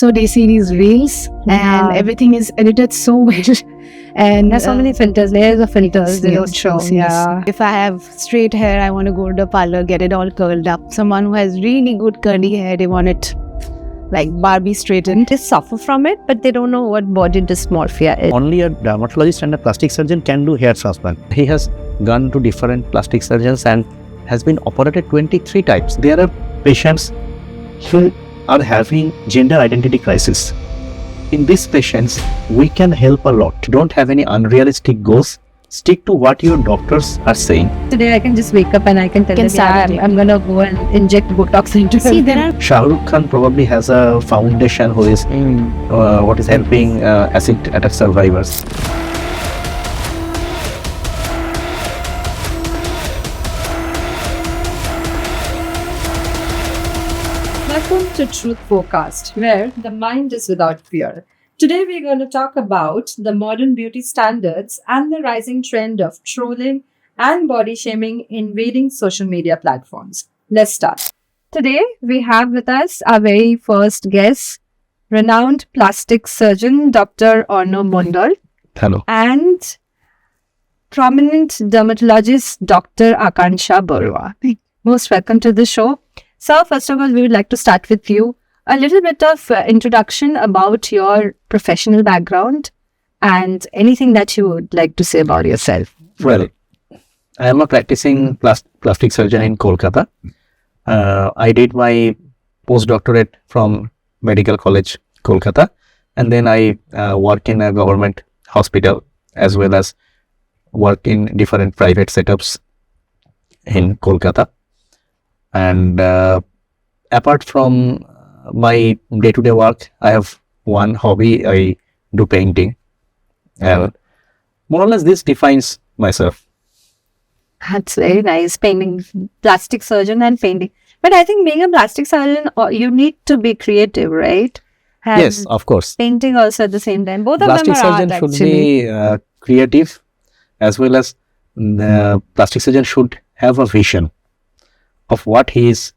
So they see these reels and everything is edited so well. And There's so many filters, layers of filters they don't show. Yeah. If I have straight hair, I want to go to the parlor, get it all curled up. Someone who has really good curly hair, they want it like Barbie straightened. They suffer from it, but they don't know what body dysmorphia is. Only a dermatologist and a plastic surgeon can do hair transplant. He has gone to different plastic surgeons and has been operated 23 times. There are patients who are having gender identity crisis. In these patients, we can help a lot. Don't have any unrealistic goals. Stick to what your doctors are saying. Today I can just wake up and I can tell them, I'm going to go and inject Botox into him. Shah Rukh Khan probably has a foundation who is what is helping acid attack survivors. Welcome to Truth Forecast, where the mind is without fear. Today we're going to talk about the modern beauty standards and the rising trend of trolling and body shaming invading social media platforms. Let's start. Today we have with us our very first guest, renowned plastic surgeon Dr. Arno Mondal. Hello. And prominent dermatologist Dr. Akansha Barua. Most welcome to the show. So first of all, we would like to start with you. A little bit of introduction about your professional background and anything that you would like to say about yourself. Well, I am a practicing plastic surgeon in Kolkata. I did my postdoctorate from Medical College, Kolkata, and then I work in a government hospital as well as work in different private setups in Kolkata. And apart from my day-to-day work, I have one hobby. I do painting, and more or less this defines myself. That's very nice, painting, plastic surgeon and painting. But I think being a plastic surgeon, you need to be creative, right? And yes, of course. Painting also at the same time. Both of Plastic them are surgeon art, should actually. be creative, as well as the plastic surgeon should have a vision of what he is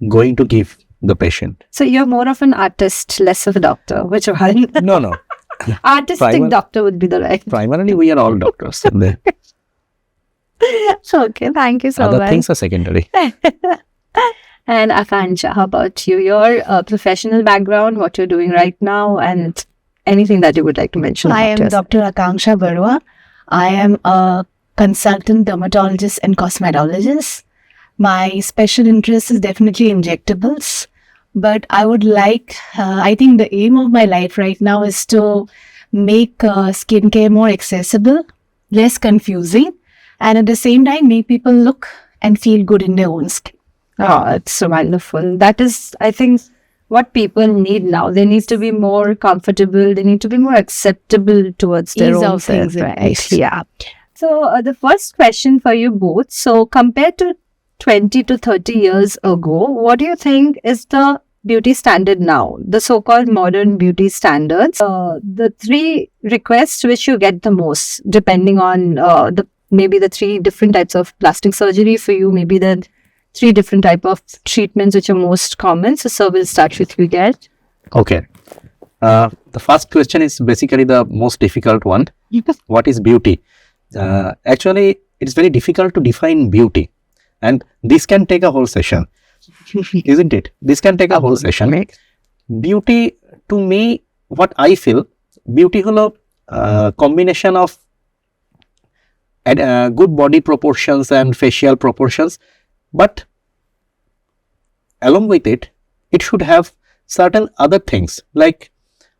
going to give the patient. So you're more of an artist, less of a doctor, which one? No. Artistic doctor would be the right. Primarily, we are all doctors. Okay, thank you so Other much. things are secondary. And Akansha, how about you? Your professional background, what you're doing right now, and anything that you would like to mention. I am Dr. Akansha Barua. I am a consultant dermatologist and cosmetologist. My special interest is definitely injectables, but I would like, I think the aim of my life right now is to make skincare more accessible, less confusing, and at the same time make people look and feel good in their own skin. Oh, it's so wonderful. That is, I think, what people need now. They need to be more comfortable. They need to be more acceptable towards their Ease own of things, self, right? right? Yeah. So the first question for you both. So compared to 20 to 30 years ago, what do you think is the beauty standard now? The so-called modern beauty standards. The three requests which you get the most, depending on maybe the three different types of plastic surgery for you, maybe the three different type of treatments which are most common. So, sir, we'll start with you again. Okay. The first question is basically the most difficult one. What is beauty? Actually, it's very difficult to define beauty. And this can take a whole session, isn't it? This can take a whole session. Beauty, to me, what I feel, beauty holo combination of good body proportions and facial proportions, but along with it, it should have certain other things. Like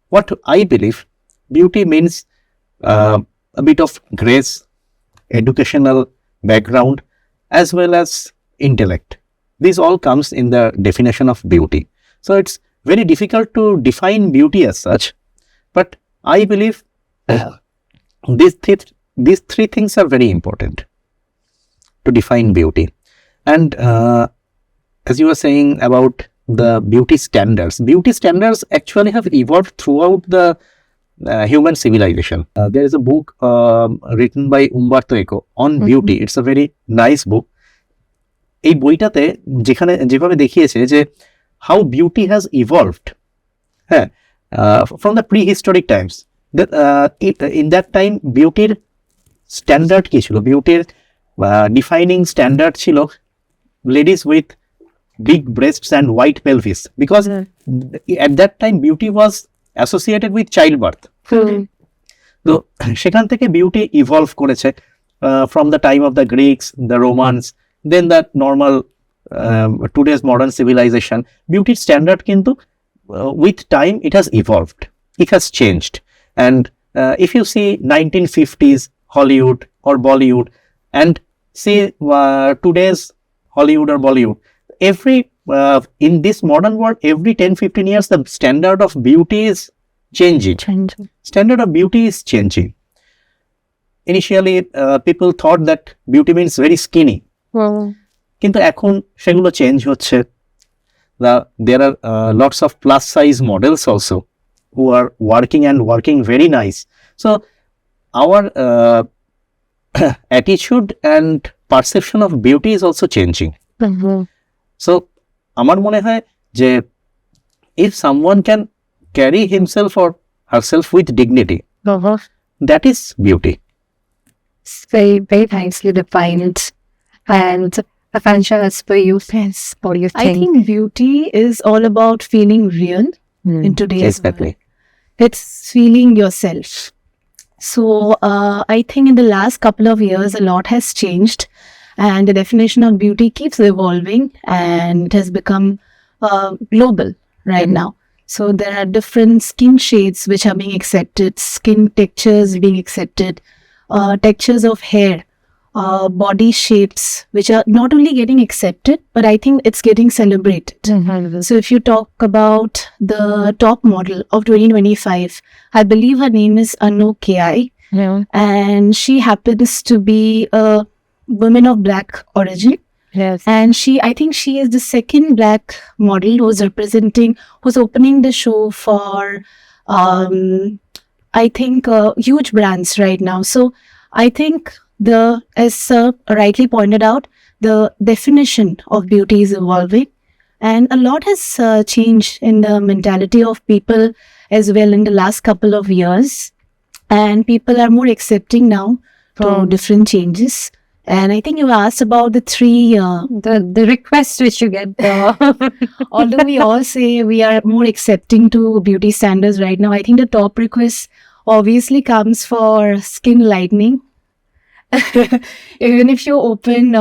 what I believe, beauty means a bit of grace, educational background, as well as intellect. This all comes in the definition of beauty. So it's very difficult to define beauty as such, but I believe these three things are very important to define beauty. And as you were saying about the beauty standards actually have evolved throughout the human civilization. There is a book written by Umberto Eco on beauty. It's a very nice book. এই বইটাতে যেভাবে দেখিয়েছে যে how beauty has evolved হ্যাঁ, from the prehistoric times, that in that time বিউটির standard কি ছিল? বিউটির ডিফাইনিং স্ট্যান্ডার্ড ছিল ladies with big breasts and white pelvis, because at that time beauty was associated with childbirth. তো সেখান থেকে beauty evolve করেছে from the time of the Greeks, the Romans, then the normal today's modern civilization. বিউটির standard কিন্তু with time it has evolved, it has changed. And if you see 1950s Hollywood or Bollywood and see today's Hollywood or Bollywood, every in this modern world, every 10-15 years the standard of beauty is changing. Standard of beauty is changing. Initially people thought that beauty means very skinny, কিন্তু এখন সেগুলো change হচ্ছে। There are lots of plus size models also who are working very nice. So our attitude and perception of beauty is also changing. So আমার মনে হয় যে if someone can carry himself or herself with dignity, that is beauty. It's very, very nicely defined. And Akansha, as per you, what do you think? I think beauty is all about feeling real in today's Exactly. world. It's feeling yourself. So I think in the last couple of years, a lot has changed, and the definition of beauty keeps evolving, and it has become global right now. So there are different skin shades which are being accepted, skin textures being accepted, textures of hair, body shapes, which are not only getting accepted, but I think it's getting celebrated. So if you talk about the top model of 2025, I believe her name is Anu Ki, and she happens to be a woman of black origin. Yes. And I think she is the second black model who's opening the show for, I think, huge brands right now. So I think as rightly pointed out, the definition of beauty is evolving, and a lot has changed in the mentality of people as well in the last couple of years, and people are more accepting now to different changes. And I think you asked about the three The request which you get. although we all say we are more accepting to beauty standards right now, I think the top request obviously comes for skin lightening. Even if you open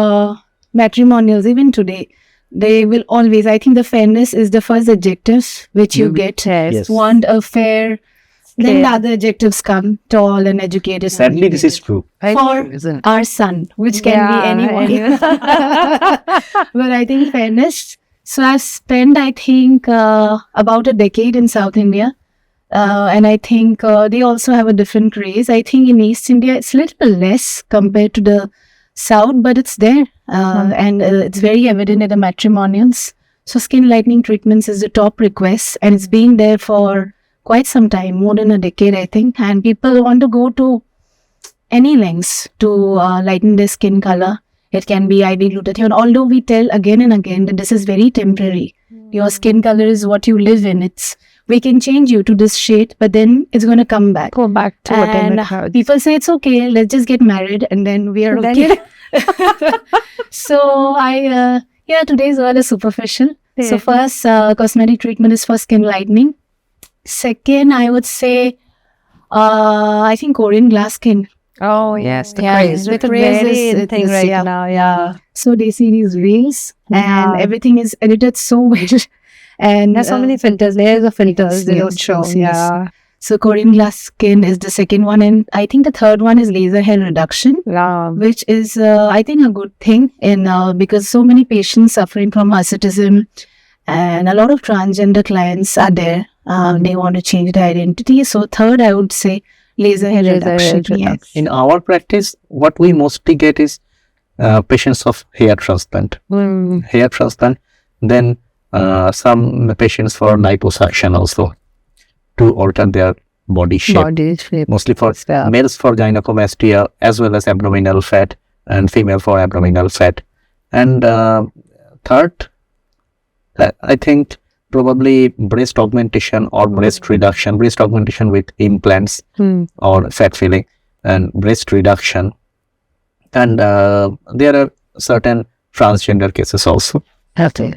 matrimonials, even today, they will always, I think the fairness is the first adjective which you get. Yes. Want a fair, then the other adjectives come, tall and educated. Sadly this is true. For our son, which can be anyone. But I think fairness. So I've spent, I think, about a decade in South India. And I think they also have a different craze. I think in East India, it's a little less compared to the South, but it's there. And it's very evident in the matrimonials. So skin lightening treatments is the top request, and it's been there for quite some time, more than a decade, I think. And people want to go to any lengths to lighten their skin color. It can be IV glutathione, although we tell again and again that this is very temporary. Your skin color is what you live in. We can change you to this shade, but then it's going to come back. Go back to whatever And it hurts. people say it's okay, let's just get married and then we are Then okay. So today's world is superficial. So first, cosmetic treatment is for skin lightening. Second, I would say, I think Korean glass skin. Oh yes, the Yeah, craze. the It's a craze very is- in thing it's- right yeah. now. Yeah. So they see these reels and Yeah. everything is edited so well. And There's so many filters, layers of filters they yes, don't show. yes, yes. Yeah. so Korean glass skin is the second one, and I think the third one is laser hair reduction, Yeah. which is I think a good thing in because so many patients suffering from hirsutism, and a lot of transgender clients are there. They want to change their identity. So third, I would say laser hair Laser hair reduction. reduction. Yes. In our practice, what we mostly get is patients of hair transplant. Hair transplant, then some patients for liposuction also, to alter their body shape. Body shape. Mostly for Yeah. males for gynecomastia as well as abdominal fat, and female for abdominal fat. And third, I think probably breast augmentation or breast reduction, breast augmentation with implants or fat filling and breast reduction. And there are certain transgender cases also. Okay.